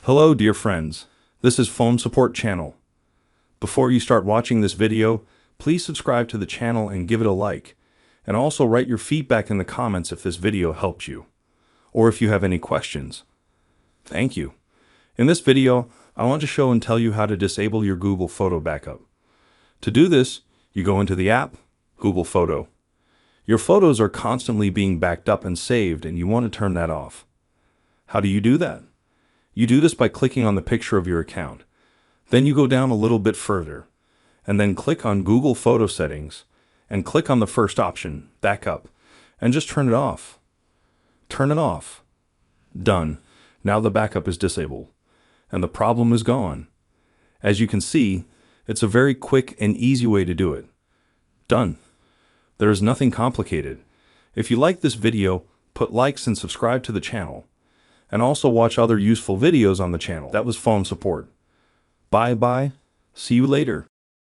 Hello, dear friends. This is Phone Support Channel. Before you start watching this video, please subscribe to the channel and give it a like. And also write your feedback in the comments if this video helped you, or if you have any questions. Thank you. In this video, I want to show and tell you how to disable your Google Photo backup. To do this, you go into the app, Google Photo. Your photos are constantly being backed up and saved, and you want to turn that off. How do you do that? You do this by clicking on the picture of your account. Then you go down a little bit further, and then click on Google Photo Settings, and click on the first option, Backup, and just turn it off. Turn it off. Done. Now the backup is disabled, and the problem is gone. As you can see, it's a very quick and easy way to do it. Done. There is nothing complicated. If you like this video, put likes and subscribe to the channel. And also watch other useful videos on the channel. That was Phone Support. Bye bye. See you later.